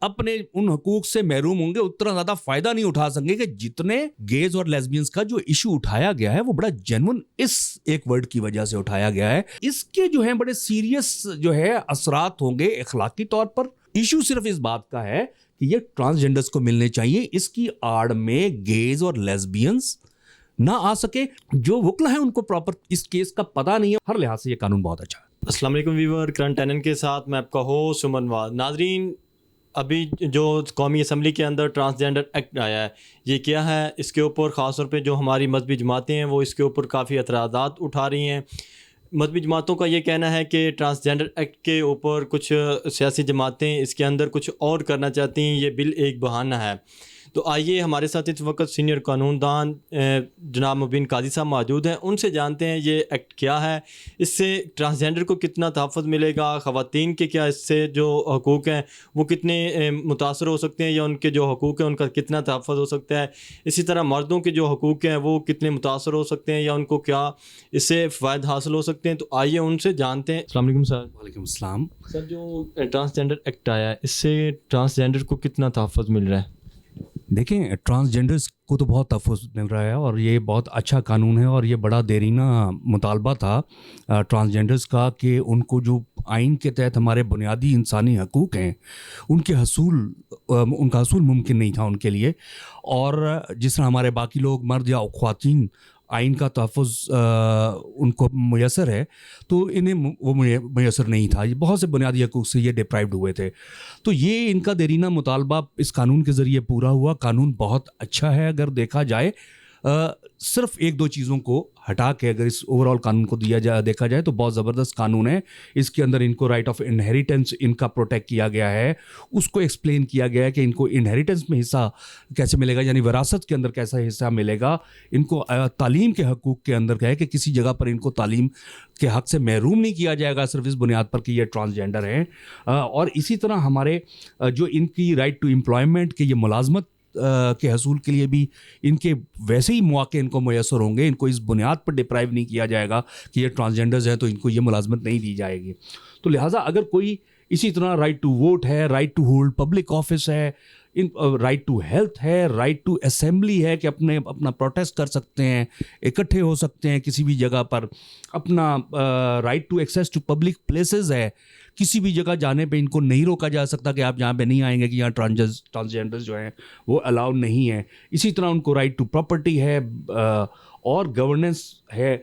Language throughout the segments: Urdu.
اپنے ان حقوق سے محروم ہوں گے, اتنا زیادہ فائدہ نہیں اٹھا سکیں گے کہ جتنے گیز اور لیزبینز کا جو ایشو اٹھایا گیا ہے وہ بڑا جینون اس ایک ورڈ کی وجہ سے اٹھایا گیا ہے. اس کے جو ہیں بڑے سیریس جو ہے اثرات ہوں گے اخلاقی طور پر. ایشو صرف اس بات کا ہے کہ یہ ٹرانسجینڈرز کو ملنے چاہیے, اس کی آڑ میں گیز اور لیزبینز نہ آ سکے. جو وکلا ہیں ان کو پراپر اس کیس کا پتہ نہیں ہے. ہر لحاظ سے یہ قانون بہت اچھا ہے. السلام علیکم ویور, کرنٹ ٹینن کے ساتھ میں آپ کا ہوسٹ سمن نواز. ناظرین, ابھی جو قومی اسمبلی کے اندر ٹرانسجینڈر ایکٹ آیا ہے, یہ کیا ہے, اس کے اوپر خاص طور پہ جو ہماری مذہبی جماعتیں ہیں وہ اس کے اوپر کافی اعتراضات اٹھا رہی ہیں. مذہبی جماعتوں کا یہ کہنا ہے کہ ٹرانسجینڈر ایکٹ کے اوپر کچھ سیاسی جماعتیں اس کے اندر کچھ اور کرنا چاہتی ہیں, یہ بل ایک بہانہ ہے. تو آئیے ہمارے ساتھ اس وقت سینئر قانون دان جناب مبین قاضی صاحب موجود ہیں, ان سے جانتے ہیں یہ ایکٹ کیا ہے, اس سے ٹرانسجینڈر کو کتنا تحفظ ملے گا, خواتین کے کیا اس سے جو حقوق ہیں وہ کتنے متاثر ہو سکتے ہیں, یا ان کے جو حقوق ہیں ان کا کتنا تحفظ ہو سکتا ہے. اسی طرح مردوں کے جو حقوق ہیں وہ کتنے متاثر ہو سکتے ہیں, یا ان کو کیا اس سے فوائد حاصل ہو سکتے ہیں. تو آئیے ان سے جانتے ہیں. السلام علیکم سر. وعلیکم السلام. سر, جو ٹرانسجینڈر ایکٹ آیا ہے اس سے ٹرانسجینڈر کو کتنا تحفظ مل رہا ہے؟ دیکھیں, ٹرانسجینڈرز کو تو بہت تحفظ مل رہا ہے اور یہ بہت اچھا قانون ہے, اور یہ بڑا دیرینہ مطالبہ تھا ٹرانسجینڈرز کا کہ ان کو جو آئین کے تحت ہمارے بنیادی انسانی حقوق ہیں ان کا حصول ممکن نہیں تھا ان کے لیے. اور جس طرح ہمارے باقی لوگ مرد یا خواتین آئین کا تحفظ ان کو میسر ہے, تو انہیں وہ میسر نہیں تھا. یہ بہت سے بنیادی حقوق سے یہ ڈپرائیوڈ ہوئے تھے. تو یہ ان کا دیرینہ مطالبہ اس قانون کے ذریعے پورا ہوا. قانون بہت اچھا ہے اگر دیکھا جائے. صرف ایک دو چیزوں کو ہٹا کے اگر اس اوور آل قانون کو دیکھا جائے تو بہت زبردست قانون ہے. اس کے اندر ان کو رائٹ آف انہیریٹنس ان کا پروٹیکٹ کیا گیا ہے, اس کو ایکسپلین کیا گیا ہے کہ ان کو انہیریٹنس میں حصہ کیسے ملے گا, یعنی وراثت کے اندر کیسا حصہ ملے گا. ان کو تعلیم کے حقوق کے اندر ہے کہ کسی جگہ پر ان کو تعلیم کے حق سے محروم نہیں کیا جائے گا صرف اس بنیاد پر کہ یہ ٹرانسجینڈر ہیں. اور اسی طرح ہمارے جو ان کی رائٹ ٹو امپلائمنٹ کہ یہ ملازمت کے حصول کے لیے بھی ان کے ویسے ہی مواقع ان کو میسر ہوں گے. ان کو اس بنیاد پر ڈپرائیو نہیں کیا جائے گا کہ یہ ٹرانسجینڈرز ہیں تو ان کو یہ ملازمت نہیں دی جائے گی. تو لہٰذا اگر کوئی اسی طرح رائٹ ٹو ووٹ ہے, right to hold public office ہے, رائٹ ٹو ہیلتھ ہے, رائٹ ٹو اسمبلی ہے کہ اپنا پروٹیسٹ کر سکتے ہیں, اکٹھے ہو سکتے ہیں کسی بھی جگہ پر, اپنا right to access to public places ہے, کسی بھی جگہ جانے پہ ان کو نہیں روکا جا سکتا کہ آپ یہاں پہ نہیں آئیں گے کہ یہاں ٹرانسجینڈرز جو ہیں وہ الاؤ نہیں ہیں. اسی طرح ان کو رائٹ ٹو پراپرٹی ہے اور گورننس ہے,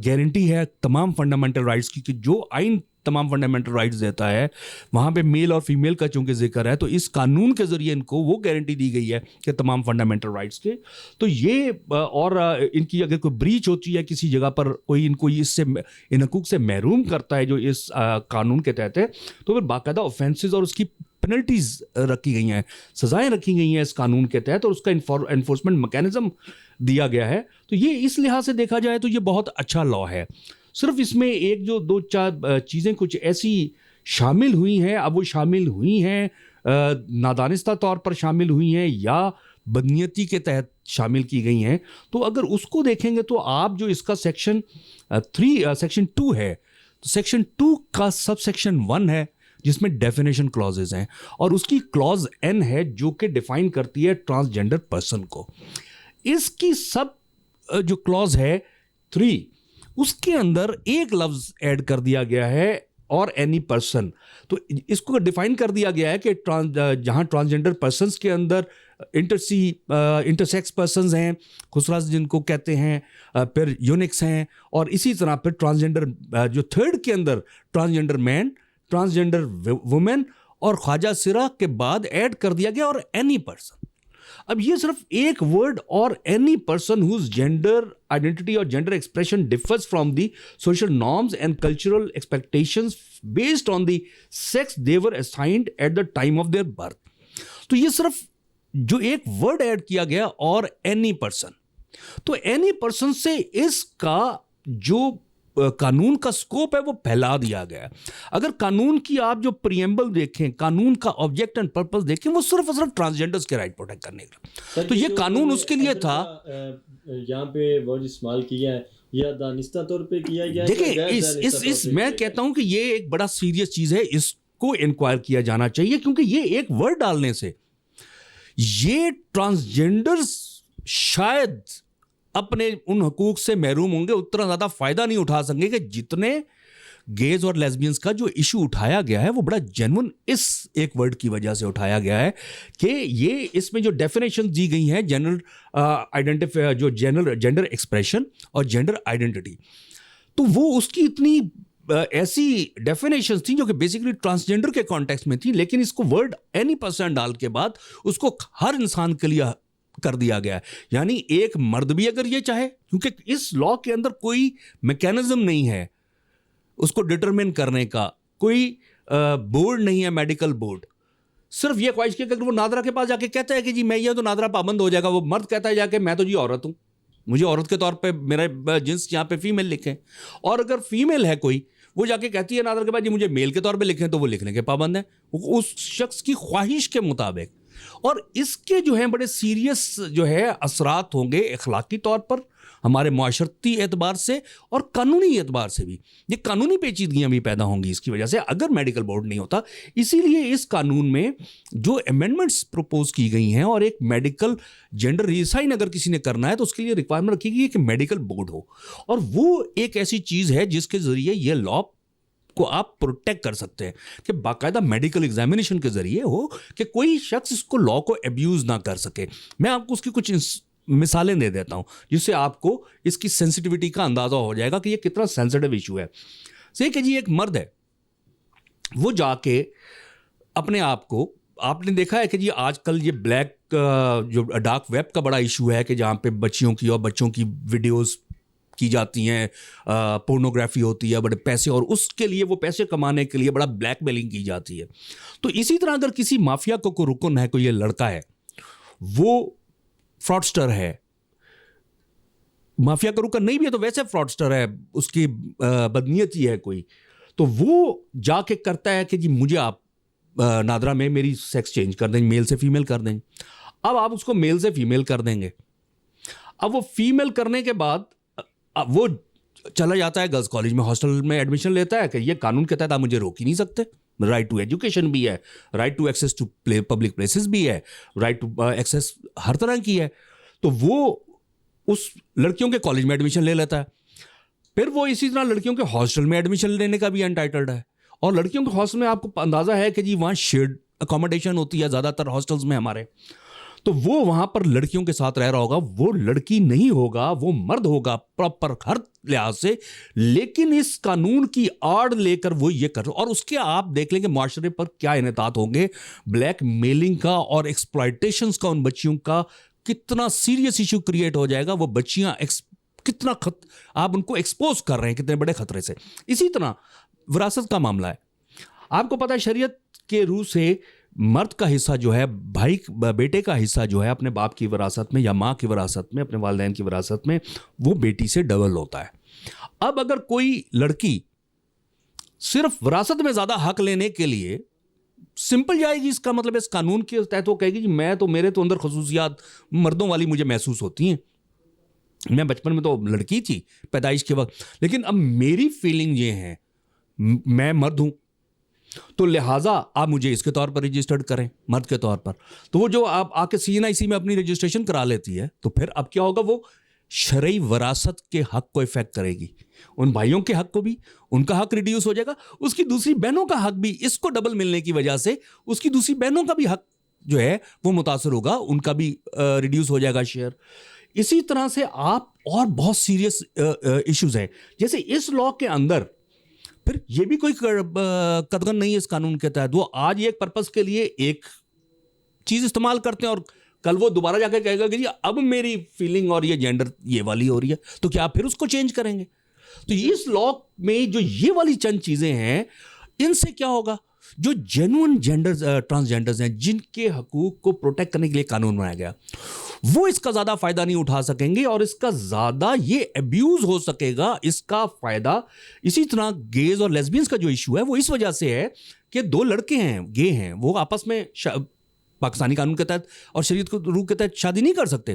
گارنٹی ہے تمام فنڈامنٹل رائٹس کی کہ جو آئین تمام فنڈامنٹل رائٹس دیتا ہے وہاں پہ میل اور فیمیل کا چونکہ ذکر ہے تو اس قانون کے ذریعے ان کو وہ گارنٹی دی گئی ہے کہ تمام فنڈامنٹل رائٹس کے. تو یہ اور ان کی اگر کوئی بریچ ہوتی ہے کسی جگہ پر, کوئی ان کو اس سے ان حقوق سے محروم کرتا ہے جو اس قانون کے تحت ہے, تو پھر باقاعدہ اوفینسز اور اس کی پینلٹیز رکھی گئی ہیں, سزائیں رکھی گئی ہیں اس قانون کے تحت, اور اس کا انفورسمنٹ میکینزم دیا گیا ہے. تو یہ اس لحاظ سے دیکھا جائے تو یہ بہت اچھا لا ہے. صرف اس میں ایک جو دو چار چیزیں کچھ ایسی شامل ہوئی ہیں, اب وہ شامل ہوئی ہیں نادانستہ طور پر شامل ہوئی ہیں یا بدنیتی کے تحت شامل کی گئی ہیں. تو اگر اس کو دیکھیں گے تو آپ جو اس کا سیکشن 2 ہے, تو سیکشن 2 کا سب سیکشن 1 ہے جس میں ڈیفینیشن کلازز ہیں, اور اس کی کلاز N ہے جو کہ ڈیفائن کرتی ہے ٹرانسجینڈر پرسن کو. اس کی سب جو کلاز ہے 3, اس کے اندر ایک لفظ ایڈ کر دیا گیا ہے اور اینی پرسن. تو اس کو ڈیفائن کر دیا گیا ہے کہ جہاں ٹرانسجینڈر پرسنس کے اندر انٹرسیکس پرسنز ہیں, خسراس جن کو کہتے ہیں, پھر یونکس ہیں, اور اسی طرح پھر ٹرانسجینڈر جو تھرڈ کے اندر ٹرانسجینڈر مین, ٹرانسجینڈر وومن اور خواجہ سرا کے بعد ایڈ کر دیا گیا اور اینی پرسن. اب یہ صرف ایک ورڈ اور any person whose gender identity اور gender expression differs from the social norms and cultural expectations based on the sex they were assigned at the time of their birth. تو یہ صرف جو ایک ورڈ ایڈ کیا گیا اور اینی پرسن, تو اینی پرسن سے اس کا جو قانون کا سکوپ ہے وہ پھیلا دیا گیا. اگر قانون کی آپ جو پریمبل دیکھیں, قانون کا آبجیکٹ اینڈ پرپز دیکھیں, وہ صرف اور صرف ٹرانسجینڈرز کے رائٹ پروٹیکٹ کرنے کا. تو یہ قانون اس کے لیے تھا. یہاں پہ ورڈ استعمال کیا ہے یا دانستہ طور پہ کیا گیا ہے. دیکھیں میں کہتا ہوں کہ یہ ایک بڑا سیریس چیز ہے. اس کو انکوائر کیا جانا چاہیے, کیونکہ یہ ایک ورڈ ڈالنے سے یہ ٹرانسجینڈرز شاید اپنے ان حقوق سے محروم ہوں گے, اتنا زیادہ فائدہ نہیں اٹھا سکیں گے کہ جتنے گیز اور لیزبینز کا جو ایشو اٹھایا گیا ہے وہ بڑا جینون اس ایک ورڈ کی وجہ سے اٹھایا گیا ہے کہ یہ اس میں جو ڈیفینیشن دی گئی ہیں جینڈر ایکسپریشن اور جینڈر آئیڈینٹی, تو وہ اس کی اتنی ایسی ڈیفینیشنز تھیں جو کہ بیسیکلی ٹرانسجینڈر کے کانٹیکس میں تھیں, لیکن اس کو ورڈ اینی پرسن ڈال کے بعد اس کو ہر انسان کے لیے کر دیا گیا ہے. یعنی ایک مرد بھی اگر یہ چاہے, کیونکہ اس لا کے اندر کوئی میکینزم نہیں ہے اس کو ڈٹرمن کرنے کا, کوئی بورڈ نہیں ہے میڈیکل بورڈ, صرف یہ خواہش کی کہ اگر وہ نادرا کے پاس جا کے کہتا ہے کہ جی میں یہ, تو نادرا پابند ہو جائے گا. وہ مرد کہتا ہے جا کے میں تو جی عورت ہوں, مجھے عورت کے طور پہ میرا جنس یہاں پہ فیمیل لکھیں, اور اگر فیمیل ہے کوئی وہ جا کے کہتی ہے نادرا کے پاس جی مجھے میل کے طور پہ لکھیں, تو وہ لکھنے کے پابند ہیں اس شخص کی خواہش کے مطابق. اور اس کے جو ہیں بڑے سیریس جو ہے اثرات ہوں گے اخلاقی طور پر, ہمارے معاشرتی اعتبار سے اور قانونی اعتبار سے بھی. یہ قانونی پیچیدگیاں بھی پیدا ہوں گی اس کی وجہ سے اگر میڈیکل بورڈ نہیں ہوتا. اسی لیے اس قانون میں جو امینڈمنٹس پروپوز کی گئی ہیں, اور ایک میڈیکل جینڈر ریسائن اگر کسی نے کرنا ہے تو اس کے لیے ریکوائرمنٹ رکھی گئی ہے کہ میڈیکل بورڈ ہو, اور وہ ایک ایسی چیز ہے جس کے ذریعے یہ لا کو آپ پروٹیکٹ کر سکتے ہیں کہ باقاعدہ میڈیکل ایگزامینیشن کے ذریعے ہو کہ کوئی شخص اس کو لا کو ابیوز نہ کر سکے. میں آپ کو اس کی کچھ مثالیں دے دیتا ہوں جس سے آپ کو اس کی سینسٹیوٹی کا اندازہ ہو جائے گا کہ یہ کتنا سینسٹیو ایشو ہے. سے کہ جی ایک مرد ہے, وہ جا کے اپنے آپ کو, آپ نے دیکھا ہے کہ جی آج کل یہ بلیک جو ڈارک ویب کا بڑا ایشو ہے کہ جہاں پہ بچیوں کی اور بچوں کی ویڈیوز کی جاتی ہیں, پورنوگرافی ہوتی ہے بڑے پیسے, اور اس کے لیے وہ پیسے کمانے کے لیے بڑا بلیک میلنگ کی جاتی ہے. تو اسی طرح اگر کسی مافیا کو کوئی رکن ہے, کوئی یہ لڑکا ہے وہ فراڈسٹر ہے, مافیا کا رکن نہیں بھی ہے تو ویسے فراڈسٹر ہے, اس کی بدنیتی ہے کوئی, تو وہ جا کے کرتا ہے کہ جی مجھے آپ نادرا میں میری سیکس چینج کر دیں, میل سے فیمیل کر دیں. اب آپ اس کو میل سے فیمیل کر دیں گے. اب وہ فیمیل کرنے کے بعد وہ چلا جاتا ہے گرلز کالج میں, ہاسٹل میں ایڈمیشن لیتا ہے کہ یہ قانون کے تحت آپ مجھے روک ہی نہیں سکتے, رائٹ ٹو ایجوکیشن بھی ہے, right to access to public places بھی ہے, رائٹ ٹو ایکسیس ہر طرح کی ہے. تو وہ اس لڑکیوں کے کالج میں ایڈمیشن لے لیتا ہے, پھر وہ اسی طرح لڑکیوں کے ہاسٹل میں ایڈمیشن لینے کا بھی انٹائٹلڈ ہے. اور لڑکیوں کے ہاسٹل میں آپ کو اندازہ ہے کہ جی وہاں شیئرڈ اکوموڈیشن ہوتی ہے زیادہ تر ہاسٹلز میں ہمارے, تو وہ وہاں پر لڑکیوں کے ساتھ رہ رہا ہوگا. وہ لڑکی نہیں ہوگا, وہ مرد ہوگا پراپر ہر لحاظ سے, لیکن اس قانون کی آڑ لے کر وہ یہ کر, اور اس کے آپ دیکھ لیں کہ معاشرے پر کیا انحطاط ہوں گے, بلیک میلنگ کا اور ایکسپلائٹیشنز کا ان بچیوں کا کتنا سیریس ایشو کریٹ ہو جائے گا. وہ بچیاں کتنا آپ ان کو ایکسپوز کر رہے ہیں کتنے بڑے خطرے سے. اسی طرح وراثت کا معاملہ ہے, آپ کو پتہ ہے شریعت کے روح سے مرد کا حصہ جو ہے, بھائی بیٹے کا حصہ جو ہے اپنے باپ کی وراثت میں یا ماں کی وراثت میں, اپنے والدین کی وراثت میں, وہ بیٹی سے ڈبل ہوتا ہے. اب اگر کوئی لڑکی صرف وراثت میں زیادہ حق لینے کے لیے سمپل جائے گی, اس کا مطلب اس قانون کے تحت وہ کہے گی جی میں تو, میرے تو اندر خصوصیات مردوں والی مجھے محسوس ہوتی ہیں, میں بچپن میں تو لڑکی تھی پیدائش کے وقت, لیکن اب میری فیلنگ یہ ہے میں مرد ہوں, تو لہٰذا آپ مجھے اس کے طور پر رجسٹرڈ کریں مرد کے طور پر. تو وہ جو آپ آ کے CNIC میں اپنی رجسٹریشن کرا لیتی ہے, تو پھر اب کیا ہوگا, وہ شرعی وراثت کے حق کو افیکٹ کرے گی. ان بھائیوں کے حق کو بھی, ان کا حق ریڈیوس ہو جائے گا, اس کی دوسری بہنوں کا حق بھی, اس کو ڈبل ملنے کی وجہ سے اس کی دوسری بہنوں کا بھی حق جو ہے وہ متاثر ہوگا, ان کا بھی ریڈیوس ہو جائے گا شیئر. اسی طرح سے آپ اور بہت سیریس ایشوز ہیں, جیسے اس لا کے اندر پھر یہ بھی کوئی قدغن نہیں ہے اس قانون کے تحت. وہ آج ایک پرپس کے لیے ایک چیز استعمال کرتے ہیں اور کل وہ دوبارہ جا کے کہے گا کہ جی اب میری فیلنگ اور یہ جینڈر یہ والی ہو رہی ہے, تو کیا آپ پھر اس کو چینج کریں گے؟ تو اس لا میں جو یہ والی چند چیزیں ہیں, ان سے کیا ہوگا, جو جینوئن ٹرانسجینڈرز ہیں جن کے حقوق کو پروٹیکٹ کرنے کے لیے قانون بنایا گیا, وہ اس کا زیادہ فائدہ نہیں اٹھا سکیں گے, اور اس کا زیادہ یہ ابیوز ہو سکے گا اس کا فائدہ. اسی طرح گیز اور لیسبینز کا جو ایشو ہے وہ اس وجہ سے ہے کہ دو لڑکے ہیں, گے ہیں, وہ آپس میں پاکستانی قانون کے تحت اور شریعت کے روح کے تحت شادی نہیں کر سکتے.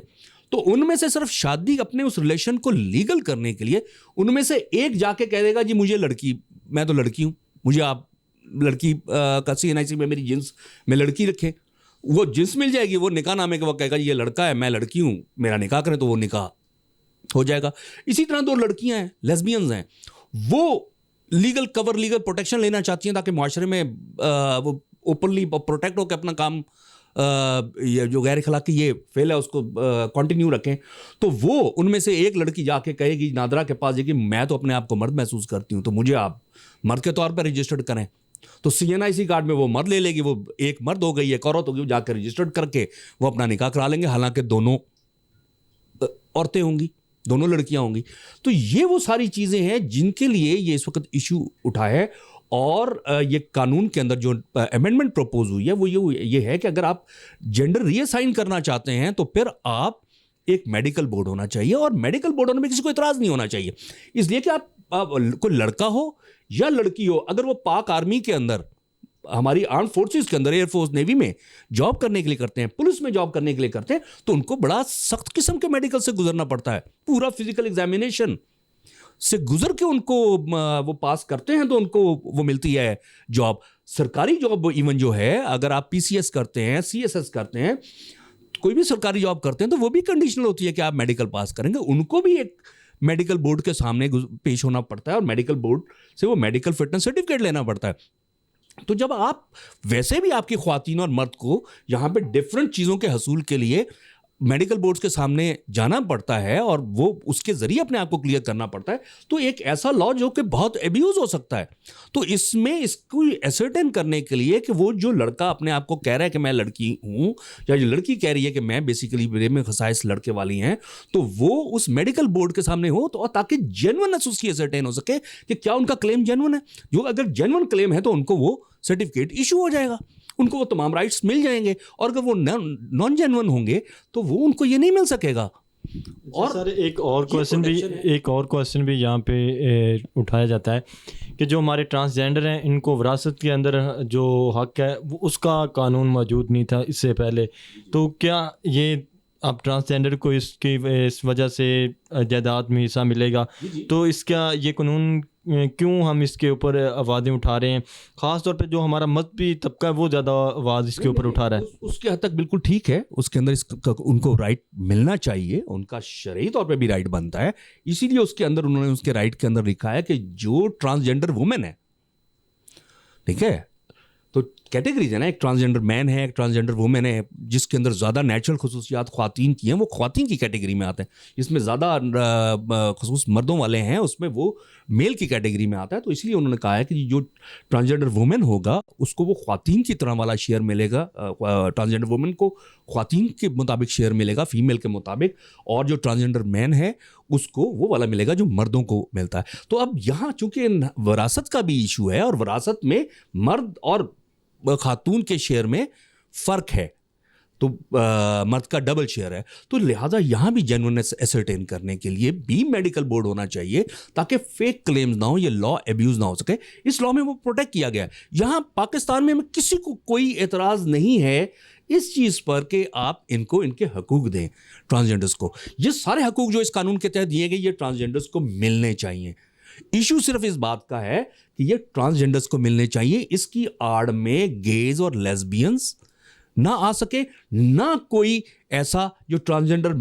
تو ان میں سے صرف شادی اپنے اس ریلیشن کو لیگل کرنے کے لیے ان میں سے ایک جا کے کہہ دے گا جی مجھے لڑکی, میں تو لڑکی ہوں, مجھے آپ لڑکی کا CNIC میں میری جنس میں لڑکی رکھیں, وہ جنس مل جائے گی, وہ نکاح نامے کے وقت کہے گا یہ لڑکا ہے میں لڑکی ہوں میرا نکاح کریں, تو وہ نکاح ہو جائے گا. اسی طرح 2 لڑکیاں ہیں لیسبینز ہیں, وہ لیگل کور لیگل پروٹیکشن لینا چاہتی ہیں تاکہ معاشرے میں وہ اوپنلی پروٹیکٹ ہو کے اپنا کام جو غیر اخلاقی یہ فعل ہے اس کو کنٹینیو رکھیں. تو وہ ان میں سے ایک لڑکی جا کے کہے گی نادرا کے پاس کہ میں تو اپنے آپ کو مرد محسوس کرتی ہوں تو مجھے آپ مرد کے طور پر رجسٹرڈ کریں. تو CNIC کارڈ میں وہ مرد لے لے گی, وہ ایک مرد ہو گئی ایک عورت ہوگی, وہ جا کے رجسٹرڈ کر کے وہ اپنا نکاح کرا لیں گے, حالانکہ دونوں عورتیں ہوں گی, دونوں لڑکیاں ہوں گی. تو یہ وہ ساری چیزیں ہیں جن کے لیے یہ اس وقت ایشو اٹھا ہے. اور یہ قانون کے اندر جو امینڈمنٹ پروپوز ہوئی ہے وہ یہ ہے کہ اگر آپ جینڈر ری اسائن کرنا چاہتے ہیں تو پھر آپ ایک میڈیکل بورڈ ہونا چاہیے, اور میڈیکل بورڈ ہونے میں کسی کو اعتراض نہیں ہونا چاہیے, اس لیے کہ آپ کوئی لڑکا ہو یا لڑکی ہو, اگر وہ پاک آرمی کے اندر ہماری آرم فورسز کے اندر ایئر فورس نیوی میں جاب کرنے کے لیے کرتے ہیں, پولیس میں جاب کرنے کے لیے کرتے ہیں, تو ان کو بڑا سخت قسم کے میڈیکل سے گزرنا پڑتا ہے, پورا فزیکل ایگزامینیشن سے گزر کے ان کو وہ پاس کرتے ہیں تو ان کو وہ ملتی ہے جاب. سرکاری جاب ایون جو ہے اگر آپ PCS کرتے ہیں CSS کرتے ہیں کوئی بھی سرکاری جاب کرتے ہیں تو وہ بھی کنڈیشنل ہوتی ہے کہ آپ میڈیکل پاس کریں گے, ان کو بھی ایک میڈیکل بورڈ کے سامنے پیش ہونا پڑتا ہے اور میڈیکل بورڈ سے وہ میڈیکل فٹنس سرٹیفکیٹ لینا پڑتا ہے. تو جب آپ ویسے بھی آپ کی خواتین اور مرد کو یہاں پہ ڈفرینٹ چیزوں کے حصول کے لیے میڈیکل بورڈز کے سامنے جانا پڑتا ہے اور وہ اس کے ذریعے اپنے آپ کو کلیئر کرنا پڑتا ہے, تو ایک ایسا لا جو کہ بہت ایبیوز ہو سکتا ہے. تو اس میں اس کو ایسرٹین کرنے کے لیے کہ وہ جو لڑکا اپنے آپ کو کہہ رہا ہے کہ میں لڑکی ہوں, یا جو لڑکی کہہ رہی ہے کہ میں بیسیکلی میرے میں خصائص لڑکے والی ہیں, تو وہ اس میڈیکل بورڈ کے سامنے ہو تو تاکہ جینونس اس کی ایسرٹین ہو سکے کہ کیا ان کا کلیم جینون ہے. جو اگر جینون کلیم ہے تو ان کو وہ سرٹیفکیٹ ایشو ہو جائے گا, ان کو وہ تمام رائٹس مل جائیں گے, اور اگر وہ نان جینون ہوں گے تو وہ ان کو یہ نہیں مل سکے گا. اور سر ایک اور کویسچن بھی یہاں پہ اٹھایا جاتا ہے کہ جو ہمارے ٹرانسجینڈر ہیں ان کو وراثت کے اندر جو حق ہے وہ اس کا قانون موجود نہیں تھا اس سے پہلے, تو کیا یہ اب ٹرانسجینڈر کو اس وجہ سے جائیداد میں حصہ ملے گا؟ تو اس کا یہ قانون کیوں ہم اس کے اوپر آوازیں اٹھا رہے ہیں, خاص طور پہ جو ہمارا مذہبی طبقہ ہے وہ زیادہ آواز اس کے اوپر اٹھا رہا ہے؟ اس کے حد تک بالکل ٹھیک ہے, اس کے اندر ان کو رائٹ ملنا چاہیے, ان کا شرعی طور پہ بھی رائٹ بنتا ہے. اسی لیے اس کے اندر انہوں نے اس کے رائٹ کے اندر لکھا ہے کہ جو ٹرانسجینڈر وومن ہے, ٹھیک ہے, تو کیٹیگریز ہے نا, ایک ٹرانسجینڈر مین ہے, ایک ٹرانسجینڈر وومن ہے, جس کے اندر زیادہ نیچرل خصوصیات خواتین کی ہیں وہ خواتین کی کیٹیگری میں آتے ہیں, جس میں زیادہ خصوص مردوں والے ہیں اس میں وہ میل کی کیٹیگری میں آتا ہے. تو اس لیے انہوں نے کہا ہے کہ جو ٹرانسجینڈر وومن ہوگا اس کو وہ خواتین کی طرح والا شیئر ملے گا, ٹرانسجینڈر وومن کو خواتین کے مطابق شیئر ملے گا, فیمیل کے مطابق, اور جو ٹرانسجینڈر مین ہے اس کو وہ والا ملے گا جو مردوں کو ملتا ہے. تو اب یہاں چونکہ وراثت کا بھی ایشو ہے اور وراثت میں مرد اور خاتون کے شیئر میں فرق ہے, تو مرد کا ڈبل شیئر ہے, تو لہٰذا یہاں بھی جینونس ایسرٹین کرنے کے لیے بھی میڈیکل بورڈ ہونا چاہیے تاکہ فیک کلیمز نہ ہو, یہ لا ایبیوز نہ ہو سکے. اس لا میں وہ پروٹیکٹ کیا گیا ہے. یہاں پاکستان میں کسی کو کوئی اعتراض نہیں ہے اس چیز پر کہ آپ ان کو ان کے حقوق دیں ٹرانسجینڈرز کو. یہ سارے حقوق جو اس قانون کے تحت دیے گئے یہ ٹرانسجینڈرز کو ملنے چاہیے. ایشو صرف اس بات کا ہے کہ یہ ٹرانسجینڈرز کو ملنے چاہیے, اس کی آڑ میں گیز اور لیسبینز نہ آ سکے, نہ کوئی ایسا جو ٹرانسجینڈر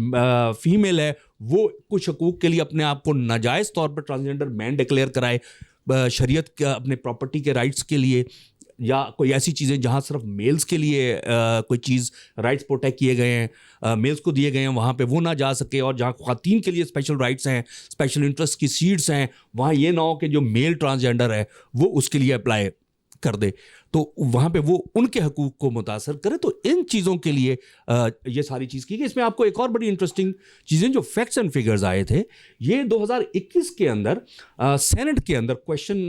فیمیل ہے وہ کچھ حقوق کے لیے اپنے آپ کو ناجائز طور پر ٹرانسجینڈر مین ڈکلیئر کرائے شریعت کا اپنے پراپرٹی کے رائٹس کے لیے, یا کوئی ایسی چیزیں جہاں صرف میلز کے لیے کوئی چیز رائٹس پروٹیکٹ کیے گئے ہیں, میلز کو دیے گئے ہیں, وہاں پہ وہ نہ جا سکے, اور جہاں خواتین کے لیے اسپیشل رائٹس ہیں, اسپیشل انٹرسٹ کی سیٹس ہیں, وہاں یہ نہ ہو کہ جو میل ٹرانسجینڈر ہے وہ اس کے لیے اپلائی کر دے, تو وہاں پہ وہ ان کے حقوق کو متاثر کرے. تو ان چیزوں کے لیے یہ ساری چیز کی گئی. اس میں آپ کو ایک اور بڑی انٹرسٹنگ چیزیں جو فیکٹس اینڈ فگرز آئے تھے, یہ 2021 کے اندر سینٹ کے اندر کویشچن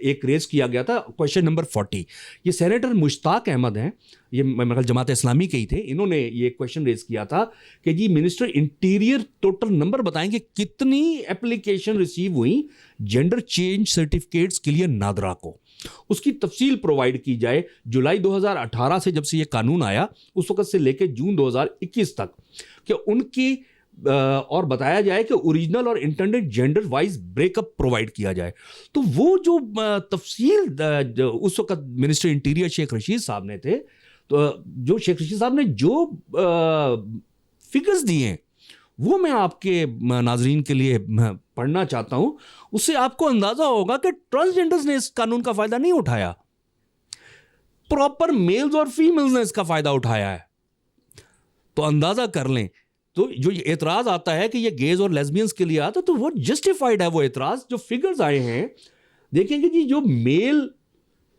ایک ریز کیا گیا تھا, کویشچن نمبر 40. یہ سینیٹر مشتاق احمد ہیں, یہ میرے خیال جماعت اسلامی کے ہی تھے, انہوں نے یہ کویشچن ریز کیا تھا کہ جی منسٹر انٹیریئر ٹوٹل نمبر بتائیں کہ کتنی اپلیکیشن ریسیو ہوئیں جینڈر چینج سرٹیفکیٹس کے لیے نادرا کو, اس کی تفصیل پرووائڈ کی جائے. جولائی 2018 سے جب سے یہ قانون آیا اس وقت سے لے کے جون 2021 تک کہ ان کی اور بتایا جائے کہ اوریجنل اور internet gender wise break up provide کیا جائے. تو وہ جو تفصیل اس وقت منسٹر انٹیریئر شیخ رشید صاحب نے تھے, تو جو شیخ رشید صاحب نے جو فگرز دیے ہیں وہ میں آپ کے ناظرین کے لیے پڑھنا چاہتا ہوں. اس سے آپ کو اندازہ ہوگا کہ ٹرانسجینڈرز نے اس قانون کا فائدہ نہیں اٹھایا, پراپر میلز اور فیمیلز نے اس کا فائدہ اٹھایا ہے. تو اندازہ کر لیں. تو جو یہ اعتراض آتا ہے کہ یہ گیز اور لیزبینز کے لیے آتا, تو وہ جسٹیفائڈ ہے وہ اعتراض. جو فگرز آئے ہیں دیکھیں گے جی, جو میل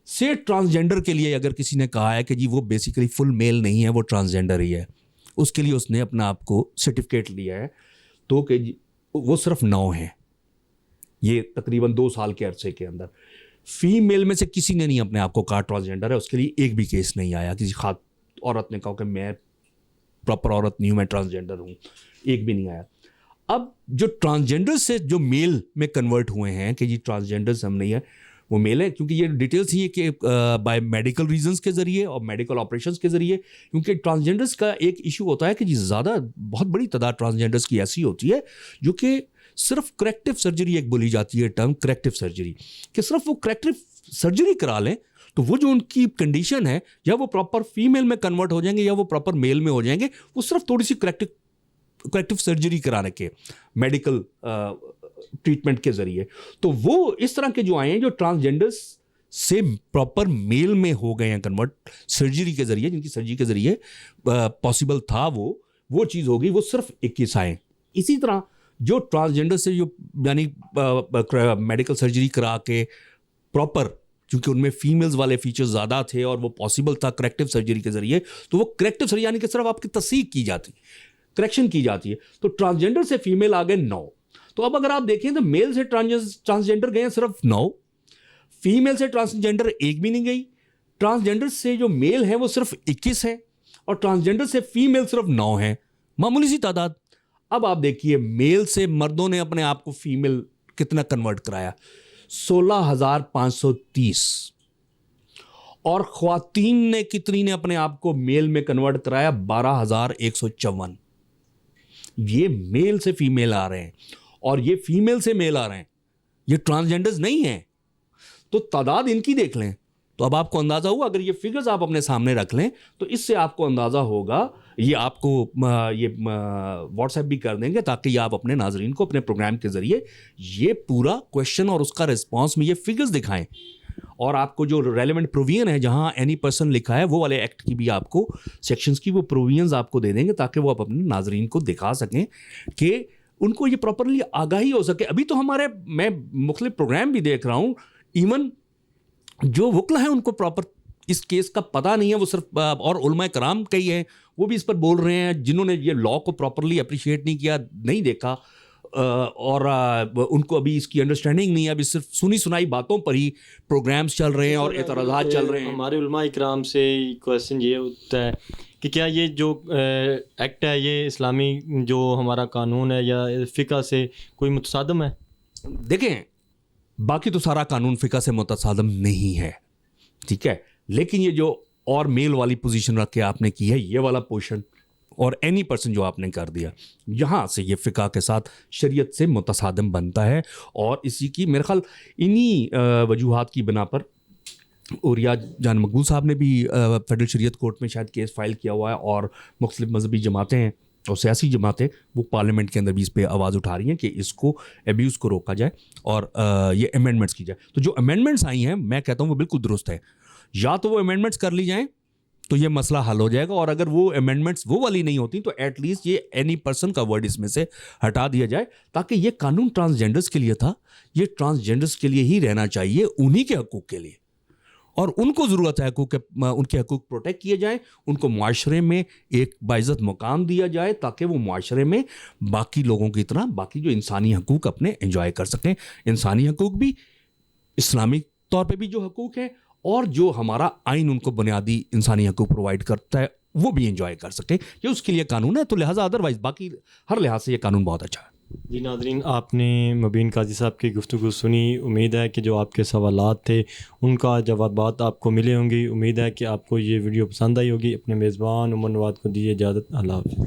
سے ٹرانسجینڈر کے لیے اگر کسی نے کہا ہے کہ جی وہ بیسیکلی فل میل نہیں ہے, وہ ٹرانسجینڈر ہی ہے, اس کے لیے اس نے اپنا آپ کو سرٹیفکیٹ لیا ہے, تو کہ وہ صرف 9 ہیں. یہ تقریباً 2 سال کے عرصے کے اندر فیمیل میں سے کسی نے نہیں اپنے آپ کو کہا ٹرانسجینڈر ہے. اس کے لیے ایک بھی کیس نہیں آیا کسی عورت نے کہا کہ میں پراپر عورت نہیں ہوں, میں ٹرانسجینڈر ہوں, ایک بھی نہیں آیا. اب جو ٹرانسجینڈر سے جو میل میں کنورٹ ہوئے ہیں کہ جی ٹرانسجینڈرز ہم نہیں ہیں, وہ میل ہے, کیونکہ یہ ڈیٹیلس ہی ہے کہ بائی میڈیکل ریزنس کے ذریعے اور میڈیکل آپریشنس کے ذریعے. کیونکہ ٹرانسجینڈرز کا ایک ایشو ہوتا ہے کہ جی زیادہ بہت بڑی تعداد ٹرانسجینڈرز کی ایسی ہوتی ہے جو کہ صرف کریکٹیو سرجری, ایک بولی جاتی ہے ٹرم کریکٹیو سرجری, کہ صرف وہ کریکٹیو سرجری کرا لیں تو وہ جو ان کی کنڈیشن ہے, یا وہ پراپر فیمیل میں کنورٹ ہو جائیں گے یا وہ پراپر میل میں ہو جائیں گے, وہ صرف تھوڑی سی کریکٹیو سرجری کرانے کے میڈیکل ٹریٹمنٹ کے ذریعے. تو وہ اس طرح کے جو آئے ہیں جو ٹرانسجینڈرز سے پراپر میل میں ہو گئے ہیں کنورٹ سرجری کے ذریعے, جن کی سرجری کے ذریعے پاسبل تھا وہ چیز ہوگی, وہ صرف 21 آئے. اسی طرح جو ٹرانسجینڈر سے جو یعنی میڈیکل سرجری کرا کے پراپر, چونکہ ان میں فیمیلز والے فیچر زیادہ تھے اور وہ پاسبل تھا کریکٹیو سرجری کے ذریعے, تو وہ کریکٹیو سرجری یعنی کہ صرف آپ کی تصحیح کی جاتی, کریکشن کی جاتی ہے. تو ٹرانسجینڈر سے فیمیل آ گئے 9. تو اب اگر آپ دیکھیں تو میل سے ٹرانسجینڈر گئے ہیں صرف 9, فیمیل سے ٹرانسجینڈر ایک بھی نہیں گئی, ٹرانسجینڈر سے جو میل ہیں وہ صرف 21 ہیں, اور ٹرانسجینڈر سے فیمیل صرف 9 ہیں, معمولی سی تعداد. اب آپ دیکھیے میل سے مردوں نے اپنے آپ کو فیمیل کتنا کنورٹ کرایا, 16,530, اور خواتین نے کتنی نے اپنے آپ کو میل میں کنورٹ کرایا, 12,154. یہ میل سے فیمیل آ رہے ہیں اور یہ فیمیل سے میل آ رہے ہیں, یہ ٹرانسجینڈرز نہیں ہیں. تو تعداد ان کی دیکھ لیں تو اب آپ کو اندازہ ہوا. اگر یہ فگرز آپ اپنے سامنے رکھ لیں تو اس سے آپ کو اندازہ ہوگا. یہ آپ کو یہ واٹس ایپ بھی کر دیں گے تاکہ یہ آپ اپنے ناظرین کو اپنے پروگرام کے ذریعے یہ پورا کویشچن اور اس کا رسپانس میں یہ فگرز دکھائیں, اور آپ کو جو ریلیونٹ پروویژن ہے جہاں اینی پرسن لکھا ہے وہ والے ایکٹ کی بھی آپ کو سیکشنز کی وہ پروویژنز آپ کو دے دیں گے تاکہ وہ آپ اپنے ناظرین کو دکھا سکیں کہ ان کو یہ پراپرلی آگاہی ہو سکے. ابھی تو ہمارے میں مختلف پروگرام بھی دیکھ رہا ہوں, ایون جو وکلا ہیں ان کو پراپر اس کیس کا پتہ نہیں ہے, وہ صرف اور علماء کرام کئی ہیں وہ بھی اس پر بول رہے ہیں جنہوں نے یہ لا کو پراپرلی اپریشیٹ نہیں کیا, نہیں دیکھا, اور ان کو ابھی اس کی انڈرسٹینڈنگ نہیں ہے. ابھی صرف سنی سنائی باتوں پر ہی پروگرامز چل رہے ہیں اور اعتراضات چل رہے ہیں. ہمارے علماء اکرام سے کویشچن یہ ہوتا ہے کہ کیا یہ جو ایکٹ ہے یہ اسلامی جو ہمارا قانون ہے یا فقہ سے کوئی متصادم ہے؟ دیکھیں باقی تو سارا قانون فقہ سے متصادم نہیں ہے, ٹھیک ہے, لیکن یہ جو اور میل والی پوزیشن رکھ کے آپ نے کی ہے, یہ والا پوزیشن اور اینی پرسن جو آپ نے کر دیا, یہاں سے یہ فقہ کے ساتھ شریعت سے متصادم بنتا ہے. اور اسی کی میرے خیال انہی وجوہات کی بنا پر اوریا جان مقبول صاحب نے بھی فیڈرل شریعت کورٹ میں شاید کیس فائل کیا ہوا ہے, اور مختلف مذہبی جماعتیں ہیں اور سیاسی جماعتیں وہ پارلیمنٹ کے اندر بھی اس پہ آواز اٹھا رہی ہیں کہ اس کو ایبیوز کو روکا جائے اور یہ امینڈمنٹس کی جائے. تو جو امینڈمنٹس آئی ہیں میں کہتا ہوں وہ بالکل درست ہے, یا تو وہ امینڈمنٹس کر لی جائیں تو یہ مسئلہ حل ہو جائے گا, اور اگر وہ امینڈمنٹس وہ والی نہیں ہوتی تو ایٹ لیسٹ یہ اینی پرسن کا ورڈ اس میں سے ہٹا دیا جائے, تاکہ یہ قانون ٹرانسجینڈرز کے لیے تھا, یہ ٹرانسجینڈرز کے لیے ہی رہنا چاہیے, انہی کے حقوق کے لیے, اور ان کو ضرورت ہے حقوق ان کے حقوق پروٹیکٹ کیے جائیں, ان کو معاشرے میں ایک باعزت مقام دیا جائے تاکہ وہ معاشرے میں باقی لوگوں کی طرح باقی جو انسانی حقوق اپنے انجوائے کر سکیں. انسانی حقوق بھی اسلامی طور پہ بھی جو حقوق ہیں اور جو ہمارا آئین ان کو بنیادی انسانی حقوق پرووائڈ کرتا ہے وہ بھی انجوائے کر سکیں, یہ اس کے لیے قانون ہے. تو لہٰذا ادروائز باقی ہر لحاظ سے یہ قانون بہت اچھا ہے. جی ناظرین, آپ نے مبین قاضی صاحب کی گفتگو سنی. امید ہے کہ جو آپ کے سوالات تھے ان کا جوابات آپ کو ملے ہوں گی. امید ہے کہ آپ کو یہ ویڈیو پسند آئی ہوگی. اپنے میزبان عمر نواد کو دیجیے اجازت. اللہ حافظ.